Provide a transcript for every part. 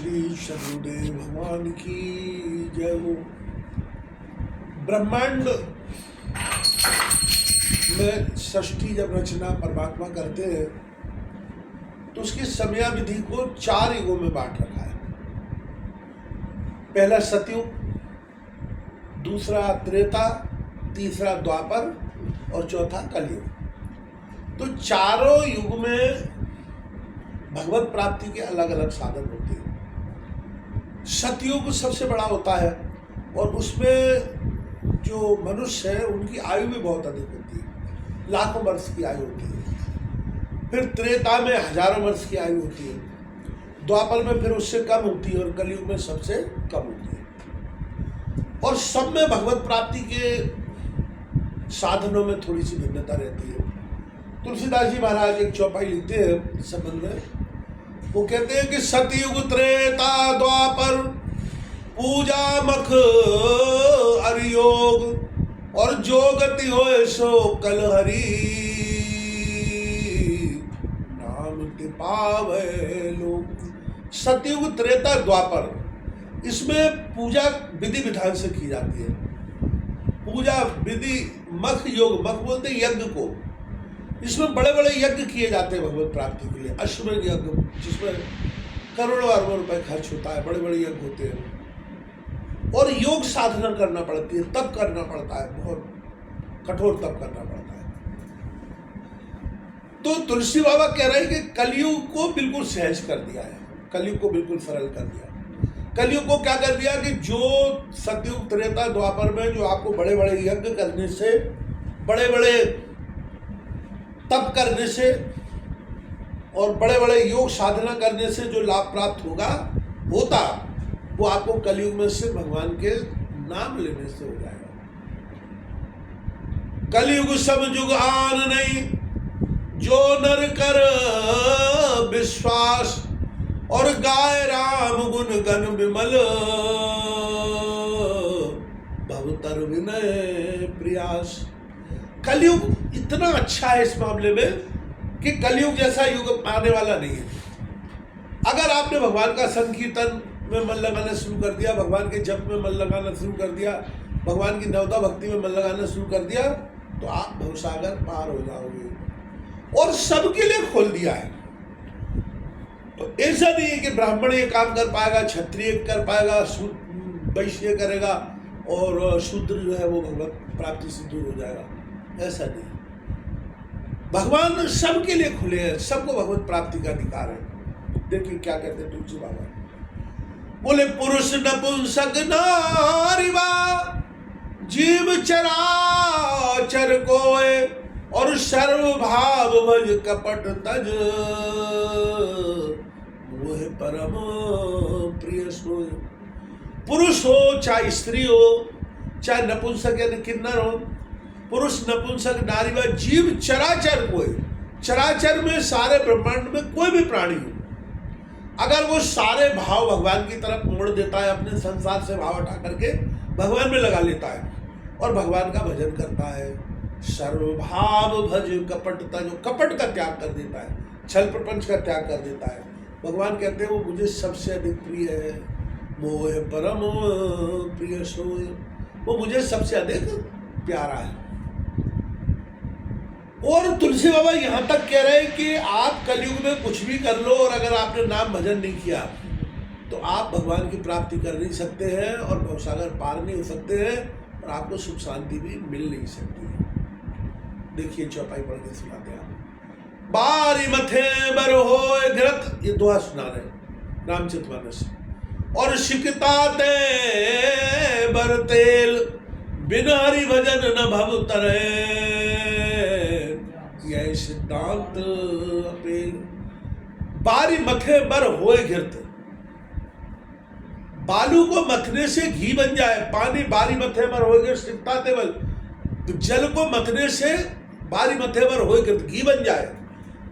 श्री सदगुरुदेव भगवान की जय हो। ब्रह्मांड में सृष्टि जब रचना परमात्मा करते हैं तो उसकी समयाविधि को 4 युगों में बांट रखा है। पहला सतयुग, दूसरा त्रेता, तीसरा द्वापर और चौथा कलयुग। तो चारों युग में भगवत प्राप्ति के अलग अलग साधन होते हैं। सतयुग सबसे बड़ा होता है और उसमें जो मनुष्य है उनकी आयु भी बहुत अधिक होती है, लाखों वर्ष की आयु होती है। फिर त्रेता में हजारों वर्ष की आयु होती है, द्वापर में फिर उससे कम होती है और कलयुग में सबसे कम होती है। और सब में भगवत प्राप्ति के साधनों में थोड़ी सी भिन्नता रहती है। तुलसीदास जी महाराज एक चौपाई लिखते हैं इस संबंध में। वो कहते हैं कि सतयुग त्रेता द्वापर पूजा मख अरियोग और जो गति होए सो कल हरि नाम पावे लोग। सतयुग त्रेता द्वापर, इसमें पूजा विधि विधान से की जाती है। पूजा विधि मख योग, मख बोलते यज्ञ को। इसमें बड़े बड़े यज्ञ किए जाते हैं भगवत प्राप्ति के लिए। अश्वमेध यज्ञ जिसमें करोड़ों अरबों रुपए खर्च होता है, बड़े बड़े यज्ञ होते हैं। और योग साधना करना पड़ती है, तप करना पड़ता है, बहुत कठोर तप करना पड़ता है। तो तुलसी बाबा कह रहे हैं कि कलयुग को बिल्कुल सहज कर दिया है, कलयुग को बिल्कुल सरल कर दिया। कलयुग को क्या कर दिया कि जो सतयुग त्रेता द्वापर में जो आपको बड़े बड़े यज्ञ करने से, बड़े बड़े तप करने से और बड़े बड़े योग साधना करने से जो लाभ प्राप्त होता वो आपको कलयुग में से भगवान के नाम लेने से हो जाएगा। कलयुग सब जुग आन नहीं जो नर कर विश्वास और गाय राम गुण गण विमल भवतर विनय प्रयास। कलयुग इतना अच्छा है इस मामले में कि कलयुग जैसा युग आने वाला नहीं है। अगर आपने भगवान का संकीर्तन में मन लगाना शुरू कर दिया, भगवान के जप में मन लगाना शुरू कर दिया, भगवान की नवदा भक्ति में मन लगाना शुरू कर दिया तो आप भवसागर पार हो जाओगे। और सबके लिए खोल दिया है। तो ऐसा नहीं है कि ब्राह्मण ये काम कर पाएगा, क्षत्रिय कर पाएगा, वैश्य करेगा और शूद्र जो है वो भगवत प्राप्ति से दूर हो जाएगा। ऐसा नहीं, भगवान सबके लिए खुले हैं, सबको भगवत प्राप्ति का अधिकार है। देखिए क्या कहते हैं तुलसी बाबा, बोले पुरुष नपुंसक नारीवा जीव चराचर कोय और सर्व भाव भज कपट तज मोह परम प्रिय सोय। पुरुष हो चाहे स्त्री हो, चाहे नपुंसक यानी किन्नर हो, पुरुष नपुंसक नारी व जीव चराचर कोई, चराचर में सारे ब्रह्मांड में कोई भी प्राणी हो, अगर वो सारे भाव भगवान की तरफ मोड़ देता है, अपने संसार से भाव हटा करके भगवान में लगा लेता है और भगवान का भजन करता है, सर्वभाव भज कपटता, जो कपट का त्याग कर देता है, छल प्रपंच का त्याग कर देता है, भगवान कहते हैं वो मुझे सबसे अधिक प्रिय है। मोह परम प्रिय सोय, वो मुझे सबसे अधिक प्यारा है। और तुलसी बाबा यहाँ तक कह रहे हैं कि आप कलयुग में कुछ भी कर लो और अगर आपने नाम भजन नहीं किया तो आप भगवान की प्राप्ति कर नहीं सकते हैं और भवसागर पार नहीं हो सकते हैं और आपको सुख शांति भी मिल नहीं सकती है। देखिए चौपाई पढ़ के सुनाते हैं आप। बारी मथे बर होए घृत, ये दोहा सुना रहे रामचरितमानस। और शिकता ते बर तेल बिना हरि भजन न भव तरे, यह सिद्धांत अपेल। बारी मथे बर होए घृत, बालू को मथने से घी बन जाए। पानी बारी मथे बर होए घृत सिकता ते बल, जल को मथने से बारी मथे बर होए घृत घी बन जाए।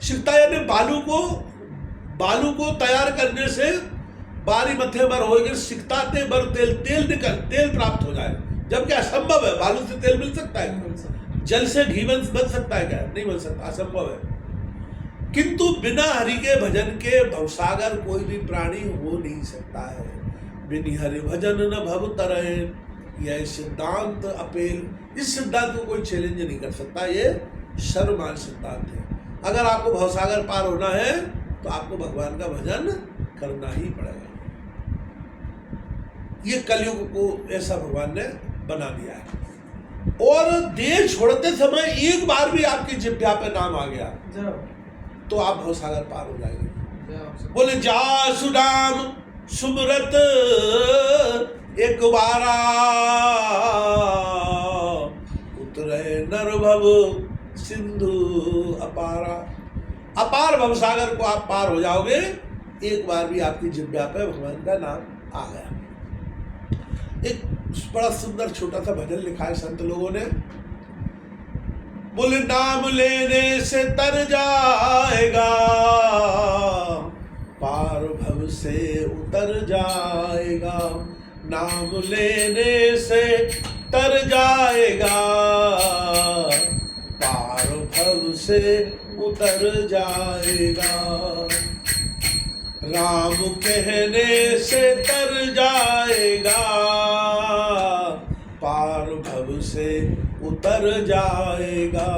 सिकता यानी बालू को तैयार करने से बारी मथे बर होए घृत सिकता ते बर तेल, तेल प्राप्त हो जाए। जबकि असंभव है, बालू से तेल मिल सकता है, जल से घी बन सकता है क्या? नहीं बन सकता, असंभव है। किंतु बिना हरि के भजन के भवसागर कोई भी प्राणी हो नहीं सकता है। बिन हरि भजन न भव तरह, यह सिद्धांत अपेल, इस सिद्धांत को कोई चैलेंज नहीं कर सकता, ये सर्वमान्य सिद्धांत है। अगर आपको भवसागर पार होना है तो आपको भगवान का भजन करना ही पड़ेगा। ये कलयुग को ऐसा भगवान ने बना दिया है। और देह छोड़ते समय एक बार भी आपकी जिह्वा पे नाम आ गया तो आप भवसागर पार हो जाएंगे। बोले जा सुदाम सुमरत एक बारा, उतरे नर भव सिंधु अपारा। अपार भवसागर को आप पार हो जाओगे एक बार भी आपकी जिह्वा पे भगवान का नाम आ गया। एक बड़ा सुंदर छोटा सा भजन लिखा है संत लोगों ने। बोले नाम लेने से तर जाएगा, पार भव से उतर जाएगा। नाम लेने से तर जाएगा, पार भव से उतर जाएगा। राम कहने से तर जाएगा, पार भव से उतर जाएगा।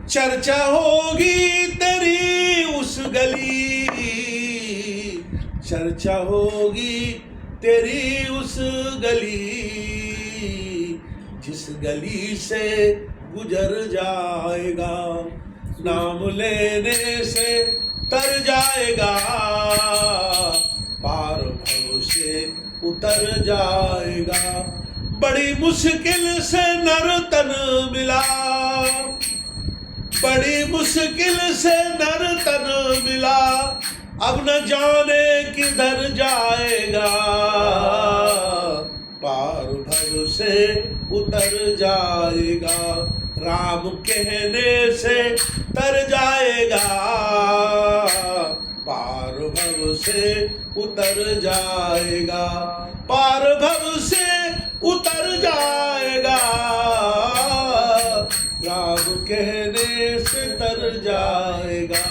चर्चा होगी तेरी उस गली, चर्चा होगी तेरी उस गली, जिस गली से गुजर जाएगा। नाम लेने से तर जाएगा, पार भव से उतर जाएगा। बड़ी मुश्किल से नर तन मिला, बड़ी मुश्किल से नर तन मिला, अब न जाने किधर जाएगा। पार भव से उतर जाएगा। राम कहने से तर जाएगा, पार भव से उतर जाएगा। पार भव से उतर जाएगा, राम कहने से तर जाएगा।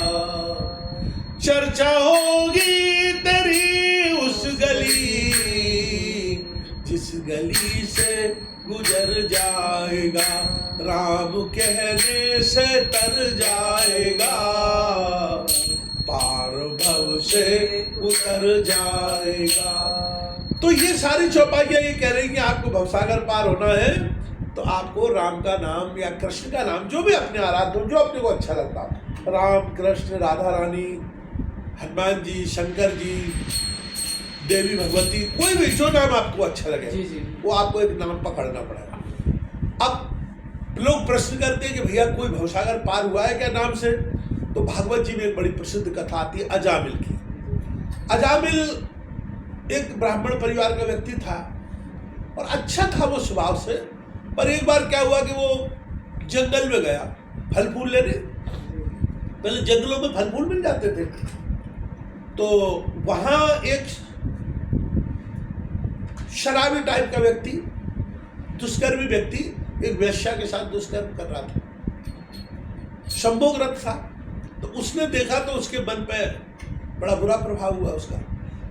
चर्चा होगी तेरी उस गली, जिस गली से गुजर जाएगा। राम कहने से तर जाएगा, पार भव से उतर जाएगा। तो ये सारी चौपाइयाँ ये कह रही कि आपको भवसागर पार होना है तो आपको राम का नाम या कृष्ण का नाम, जो भी अपने आराध्य हो, जो अपने को अच्छा लगता है, राम कृष्ण राधा रानी हनुमान जी शंकर जी देवी भगवती, कोई भी जो नाम आपको अच्छा लगे वो आपको एक नाम पकड़ना पड़ेगा। अब लोग प्रश्न करते हैं कि भैया कोई भवसागर पार हुआ है क्या नाम से? तो भागवत जी में एक बड़ी प्रसिद्ध कथा आती है अजामिल की। अजामिल एक ब्राह्मण परिवार का व्यक्ति था और अच्छा था वो स्वभाव से, पर एक बार क्या हुआ कि वो जंगल में गया फल फूल लेने। पहले जंगलों में फल फूल मिल जाते थे, तो वहां एक शराबी टाइप का व्यक्ति, दुष्कर्मी व्यक्ति, एक वेश्या के साथ दुष्कर्म कर रहा था। संभोगरत था, तो उसने देखा तो उसके मन पे बड़ा बुरा प्रभाव हुआ उसका।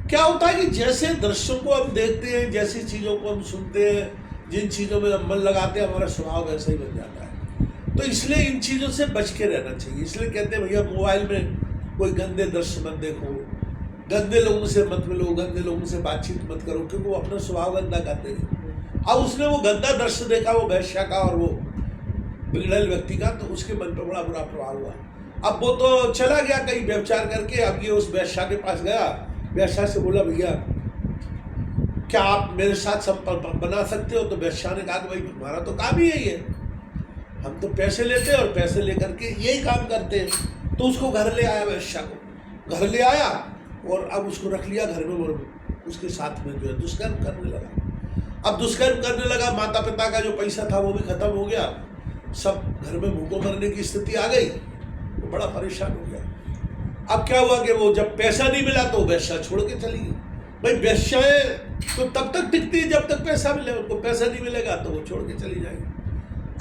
क्या होता है कि जैसे दृश्यों को हम देखते हैं, जैसी चीज़ों को हम सुनते हैं, जिन चीज़ों में हम मन लगाते हैं, हमारा स्वभाव वैसा ही बन जाता है। तो इसलिए इन चीज़ों से बच के रहना चाहिए। इसलिए कहते हैं भैया मोबाइल में कोई गंदे दृश्य मत देखो, गंदे लोगों से मत मिलो, गंदे लोगों से बातचीत मत करो, क्योंकि वो अपना स्वभाव गंदा करते हैं। अब उसने वो गंदा दृश्य देखा, वो वैश्या का और वो बिगड़ल व्यक्ति का, तो उसके मन पर बड़ा बुरा प्रभाव हुआ। अब वो तो चला गया कहीं व्यभिचार करके। अब ये उस वैश्या के पास गया, वैश्या से बोला भैया क्या आप मेरे साथ संपर्क बना सकते हो? तो वैश्या ने कहा कि भाई हमारा तो काम ही यही है, हम तो पैसे लेते हैं और पैसे लेकर के यही काम करते हैं। तो उसको घर ले आया, वैश्या को घर ले आया और अब उसको रख लिया घर में, और उसके साथ में जो है दुष्कर्म करने लगा। अब दुष्कर्म करने लगा, माता पिता का जो पैसा था वो भी खत्म हो गया, सब घर में भूखों मरने की स्थिति आ गई, वो बड़ा परेशान हो गया। अब क्या हुआ कि वो जब पैसा नहीं मिला तो वैश्या छोड़ के चली गई। भाई वैश्याएं तो तब तक टिकती है जब तक पैसा मिले, उनको पैसा नहीं मिलेगा तो वो छोड़ के चली जाएगी।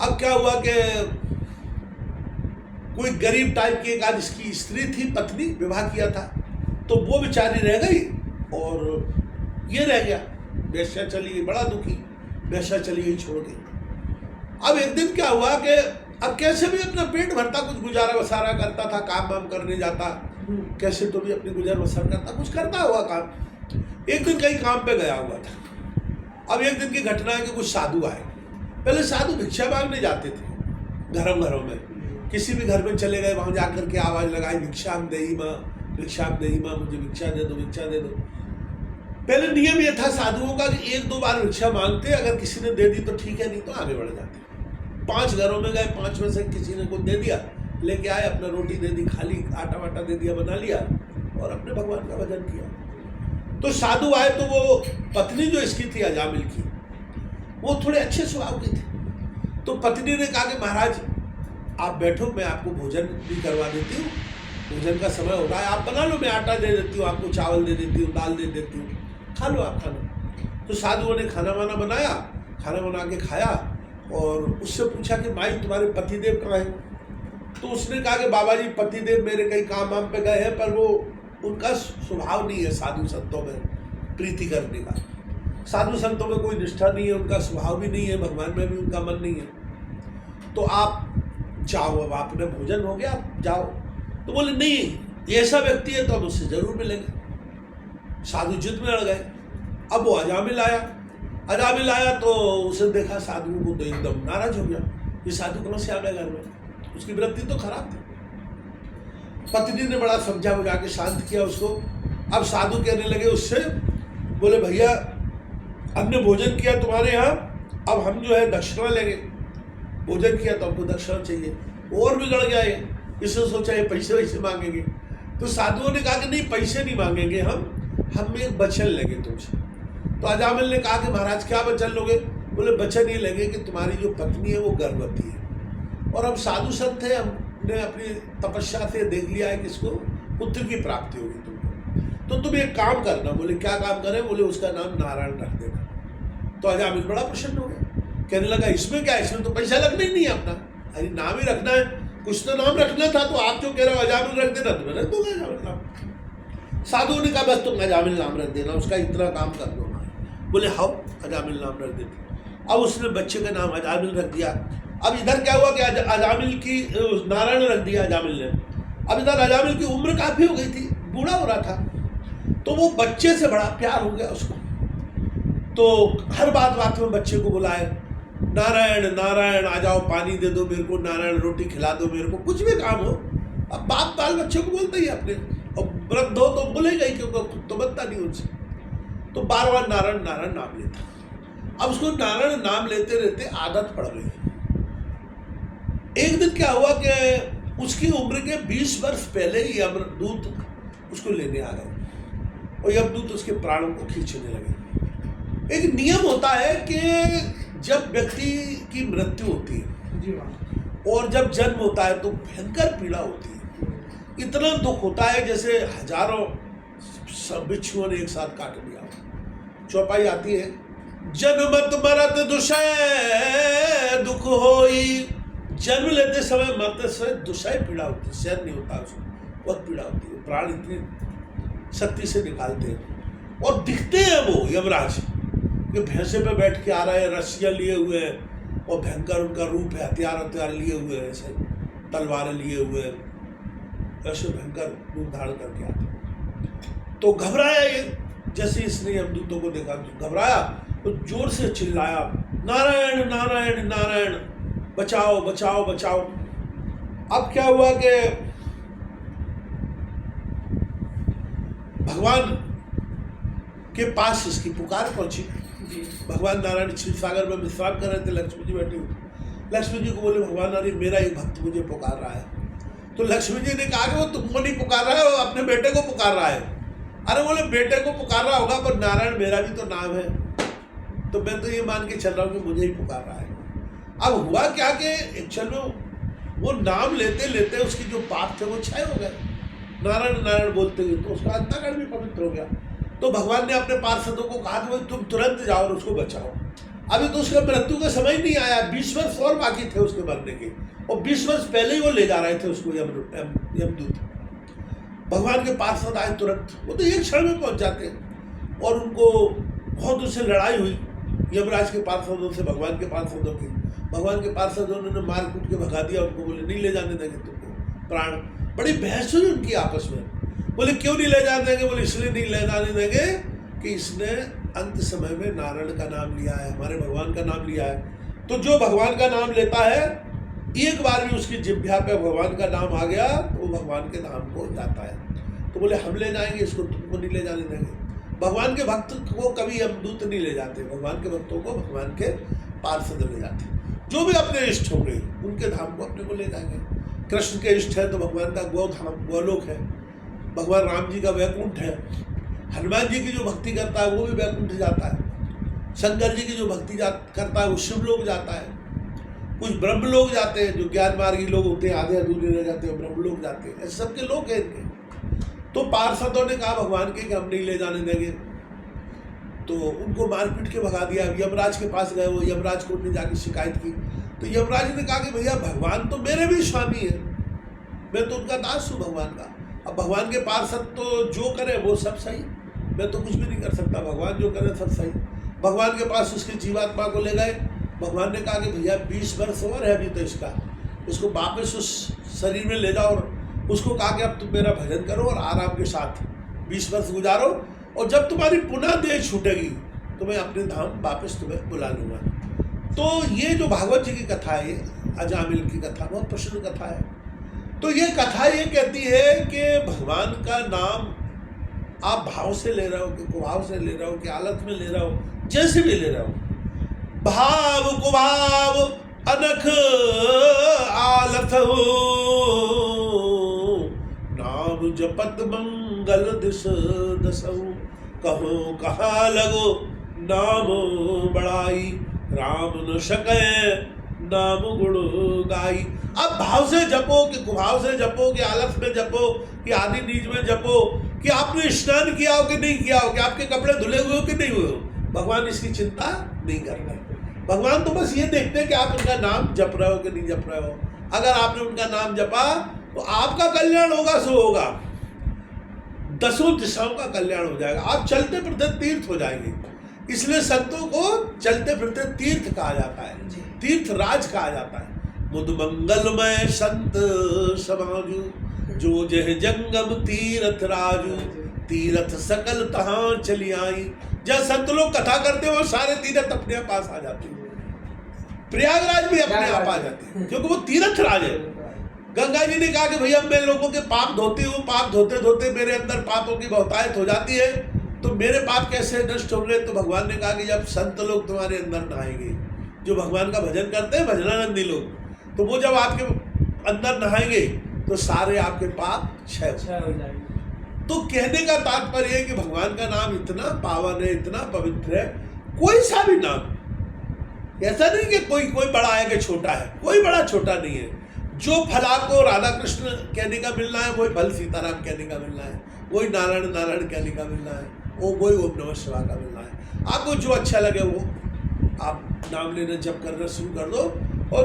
अब क्या हुआ कि कोई गरीब टाइप की एक आज इसकी स्त्री थी, पत्नी, विवाह किया था, तो वो बेचारी रह गई और ये रह गया, वेश्या चली गई, बड़ा दुखी, वेश्या चली गई छोड़ के। अब एक दिन क्या हुआ कि अब कैसे भी अपना पेट भरता, कुछ गुजारा बसारा करता था, काम वाम करने जाता, कैसे तो भी अपनी गुजर बसर करता, कुछ करता हुआ काम। एक दिन कहीं काम पे गया हुआ था। अब एक दिन की घटना है कि कुछ साधु आए। पहले साधु भिक्षा मांगने जाते थे घरों में, किसी भी घर में चले गए, वहां जाकर के आवाज लगाई, भिक्षाम देही माँ, भिक्षाम देही माँ, मुझे भिक्षा दे दो, भिक्षा दे दो। पहले नियम ये था साधुओं का कि 1-2 बार भिक्षा मांगते, अगर किसी ने दे दी तो ठीक है, नहीं तो आगे बढ़ जाते। 5 घरों में गए, 5 में से किसी ने कुछ दे दिया, लेके आए, अपना रोटी दे दी, खाली आटा वाटा दे दिया, बना लिया और अपने भगवान का भजन किया। तो साधु आए तो वो पत्नी जो इसकी थी अजामिल की, वो थोड़े अच्छे स्वभाव की थी। तो पत्नी ने कहा कि महाराज आप बैठो, मैं आपको भोजन भी करवा देती हूँ, भोजन का समय हो रहा है, आप बना लो, मैं आटा दे देती हूँ, आपको चावल दे देती हूँ, दाल दे देती हूँ, खा लो आप खाना। तो साधुओं ने खाना वाना बनाया, खाना बना के खाया और उससे पूछा कि माई तुम्हारे पतिदेव कहाँ हैं? तो उसने कहा कि बाबा जी पतिदेव मेरे कई काम वाम पे गए हैं, पर वो उनका स्वभाव नहीं है साधु संतों में प्रीति करने का, साधु संतों में कोई निष्ठा नहीं है, उनका स्वभाव भी नहीं है, भगवान में भी उनका मन नहीं है, तो आप जाओ, अब आपने भोजन हो गया, आप जाओ। तो बोले नहीं, ऐसा व्यक्ति है तो हम उससे जरूर मिलेंगे। साधु जिद में अड़ गए। अब वो अजामिल आया तो उसे देखा साधुओं को, तो एकदम नाराज हो गया, ये साधु कहाँ से आ गए घर में, उसकी वृत्ति तो खराब थी। पत्नी ने बड़ा समझा बुझा के शांत किया उसको। अब साधु कहने लगे उससे, बोले भैया हमने भोजन किया तुम्हारे यहाँ, अब हम जो है दक्षिणा लेंगे, भोजन किया तो हमको दक्षिणा चाहिए। और बिगड़ गया ये, इसने सोचा ये पैसे वैसे मांगेंगे। तो साधुओं ने कहा कि नहीं, पैसे नहीं मांगेंगे, हम एक वचन लेंगे तुमसे। तो अजामिल ने कहा कि महाराज क्या वचन लोगे? बोले वचन ये लेंगे कि तुम्हारी जो पत्नी है वो गर्भवती है, और हम साधु संत थे, हमने अपनी तपस्या से देख लिया है कि इसको पुत्र की प्राप्ति होगी तुमको, तो तुम एक काम करना। बोले क्या काम करें? बोले उसका नाम नारायण रख देना। तो अजामिल बड़ा प्रसन्न हो गया, कहने लगा इसमें क्या, इसमें तो पैसा लगना ही नहीं है अपना, अरे नाम ही रखना है, कुछ तो नाम रखना था, तो आप जो कह रहे हो अजामिल रख देना, तो मैं रख दूंगा अजामिल नाम। साधुओं ने कहा बस तुम अजामिल नाम रख देना, उसका इतना काम कर दो। बोले हाँ अजामिल नाम रख देते। अब उसने बच्चे का नाम अजामिल रख दिया। अब इधर क्या हुआ कि अजामिल की नारायण रख दिया अजामिल ने। अब इधर अजामिल की उम्र काफी हो गई थी, बूढ़ा हो रहा था, तो वो बच्चे से बड़ा प्यार हो गया उसको। तो हर बात में बच्चे को बुलाए, नारायण नारायण आ जाओ, पानी दे दो मेरे को, नारायण रोटी खिला दो मेरे को, कुछ भी काम हो। अब बाप बाल बच्चे को बोलते ही अपने, और वृद्ध हो तो बोलेगा ही, क्योंकि खुद तो बनता नहीं उनसे, तो बार बार नारायण नारायण नाम लेता। अब उसको नारायण नाम लेते रहते आदत पड़ गई। एक दिन क्या हुआ कि उसकी उम्र के 20 वर्ष पहले ही यमदूत उसको लेने आ गए और यमदूत उसके प्राणों को खींचने लगे। एक नियम होता है कि जब व्यक्ति की मृत्यु होती है और जब जन्म होता है तो भयंकर पीड़ा होती है, इतना दुख होता है जैसे हजारों बिच्छुओं ने एक साथ काट लिया। चौपाई आती है, जन्मत मरत दुषय दुख होई, जन्म लेते समय मरते समय दुषय पीड़ा होती है, सहन नहीं होता उसको, बहुत पीड़ा होती है, प्राण इतनी शक्ति से निकालते हैं। और दिखते हैं वो यमराज कि भैंसे पे बैठ के आ रहे हैं, रस्सियाँ लिए हुए हैं और भयंकर उनका रूप है, हथियार लिए हुए हैं, ऐसे तलवारें लिए हुए हैं, ऐसे भयंकर रूप धारण करके आते हैं। तो घबराया ये, जैसे इसने यमदूतों को देखा घबराया तो जोर से चिल्लाया, नारायण नारायण नारायण, बचाओ बचाओ बचाओ। अब क्या हुआ कि भगवान के पास इसकी पुकार पहुंची। भगवान नारायण क्षीर सागर में विश्राम कर रहे थे, लक्ष्मी जी बैठी हुई। लक्ष्मी जी को बोले भगवान नारायण मेरा एक भक्त मुझे पुकार रहा है। तो लक्ष्मी जी ने कहा कि वो तुमको नहीं पुकार रहा है, वो अपने बेटे को पुकार रहा है। अरे बोले बेटे को पुकार रहा होगा पर नारायण मेरा भी तो नाम है, तो मैं तो ये मान के चल रहा हूँ कि मुझे ही पुकार रहा है। अब हुआ क्या कि चलो वो नाम लेते लेते उसकी जो पाप थे वो क्षय हो गए, नारायण नारायण बोलते हुए, तो उसका अंतःकरण भी पवित्र हो गया। तो भगवान ने अपने पार्षदों को कहा कि तुम तुरंत जाओ और उसको बचाओ। अभी तो उसका मृत्यु का समय नहीं आया, 20 वर्ष और बाकी थे उसके मरने के, और 20 वर्ष पहले ही वो ले जा रहे थे उसको यमदूत। भगवान के पार्षद आए तुरंत, वो तो एक क्षण में पहुंच जाते हैं, और उनको बहुत उससे लड़ाई हुई यमराज के पार्षदों से, भगवान के पार्षदों की। भगवान के पार्षदों ने मार कूट के भगा दिया उनको, बोले नहीं ले जाने देंगे तुमको प्राण। बड़ी बहस हुई उनकी आपस में, बोले क्यों नहीं ले जाने देंगे? बोले इसलिए नहीं ले जाने देंगे कि इसने अंत समय में नारायण का नाम लिया है, हमारे भगवान का नाम लिया है। तो जो भगवान का नाम लेता है, एक बार भी उसकी जिह्वा पे भगवान का नाम आ गया तो वो भगवान के धाम को जाता है। तो बोले हम ले जाएंगे इसको, तुमको नहीं ले जाने देंगे। भगवान के भक्त को कभी यमदूत नहीं ले जाते, भगवान के भक्तों को भगवान के पार्षद ले जाते। जो भी अपने इष्ट होंगे उनके धाम को अपने को ले जाएंगे। कृष्ण के इष्ट है तो भगवान का गोधाम गोलोक है, भगवान राम जी का वैकुंठ है, हनुमान जी की जो भक्ति करता है वो भी वैकुंठ जाता है, शंकर जी की जो भक्ति करता है वो शिवलोक जाता है, कुछ ब्रह्म लोग जाते हैं, जो ज्ञान मार्गी लोग होते हैं आधे अधूरे रह जाते हैं, ब्रह्म लोग जाते हैं, ऐसे सबके लोग हैं इनके। तो पार्षदों ने कहा भगवान के कि हम नहीं ले जाने देंगे, तो उनको मारपीट के भगा दिया। यमराज के पास गए, वो यमराज कोर्ट ने जाके शिकायत की, तो यमराज ने कहा कि भैया भगवान तो मेरे भी स्वामी है, मैं तो उनका दास हूँ भगवान का। अब भगवान के पार्षद तो जो करे वो सब सही, मैं तो कुछ भी नहीं कर सकता, भगवान जो करे सब सही। भगवान के पास उसकी जीवात्मा को ले गए। भगवान ने कहा कि भैया 20 वर्ष और है अभी तो इसको वापस उस शरीर में ले जाओ, और उसको कहा कि अब तुम मेरा भजन करो और आराम के साथ 20 वर्ष गुजारो, और जब तुम्हारी पुनः देह छूटेगी तो मैं अपने धाम वापस तुम्हें बुला लूँगा। तो ये जो भागवत जी की कथा है, अजामिल की कथा, बहुत प्रसिद्ध कथा है। तो ये कथा ये कहती है कि भगवान का नाम आप भाव से ले रहे हो कि कुभाव से ले रहे हो कि आलत में ले रहे हो, जैसे भी ले रहे हो, भाव कुभाव अनख आलत हो, नाम जपत मंगल दिस दसहु, कहो कहाँ लगो नाम बड़ाई, राम न सके नाम गुण गाई। अब भाव से जपो कि कुभाव से जपो कि आलस में जपो कि आदि नीच में जपो, कि आपने स्नान किया हो कि नहीं किया हो, कि आपके कपड़े धुले हुए हो कि नहीं हुए हो, भगवान इसकी चिंता नहीं कर रहे। भगवान तो बस ये देखते हैं कि आप उनका नाम जप रहे हो कि नहीं जप रहे हो। अगर आपने उनका नाम जपा तो आपका कल्याण होगा, सो होगा, 10 दिशाओं का कल्याण हो जाएगा, आप चलते फिरते तीर्थ हो जाएंगे। इसलिए संतों को चलते फिरते तीर्थ कहा जाता है, तीर्थ राज कहा जाता है। मुद मंगलमय संत समाजू, जो जह जंगम तीर्थ राजू, तीर्थ सकल तहां चली आई। जब संत लोग कथा करते हैं वो सारे तीर्थ अपने पास आ जाते हैं, प्रयागराज भी अपने आप आ जाते हैं, क्योंकि वो तीर्थ राज है। गंगा जी ने कहा कि भैया मैं लोगों के पाप धोती हूँ, पाप धोते धोते मेरे अंदर पापों की बहुतायत हो जाती है, तो मेरे पाप कैसे नष्ट होंगे? तो भगवान ने कहा कि जब संत लोग तुम्हारे अंदर नहाएंगे, जो भगवान का भजन करते हैं भजनानंदी लोग, तो वो जब आपके अंदर नहाएंगे तो सारे आपके पाप क्षय हो जाएंगे। तो कहने का तात्पर्य है कि भगवान का नाम इतना पावन है, इतना पवित्र है, कोई सा भी नाम, ऐसा नहीं कि कोई बड़ा है कि छोटा है, कोई बड़ा छोटा नहीं है। जो फल आपको राधा कृष्ण कहने का मिलना है वही फल सीताराम कहने का मिलना है, वही नारायण नारायण कहने का मिलना है, वो वही ओम नमः शिवाय का मिलना है। आपको जो अच्छा लगे वो आप नाम लेना जप करना शुरू कर दो, और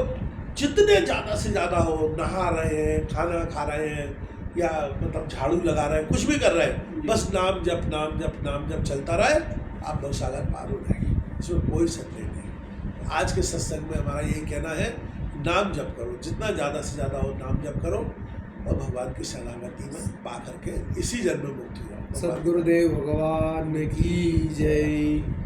जितने ज़्यादा से ज़्यादा हो, नहा रहे हैं, खाना खा रहे हैं, या मतलब झाड़ू लगा रहे हैं, कुछ भी कर रहे हैं, बस नाम जप नाम जप नाम जप चलता रहे, आप भवसागर पार हो जाएंगे, इसमें कोई संदेह नहीं। आज के सत्संग में हमारा यही कहना है, नाम जप करो, जितना ज़्यादा से ज़्यादा हो नाम जप करो, और भगवान की शरणागति में पा करके इसी जन्म में मुक्त हो जाओ। सद्गुरुदेव भगवान की जय।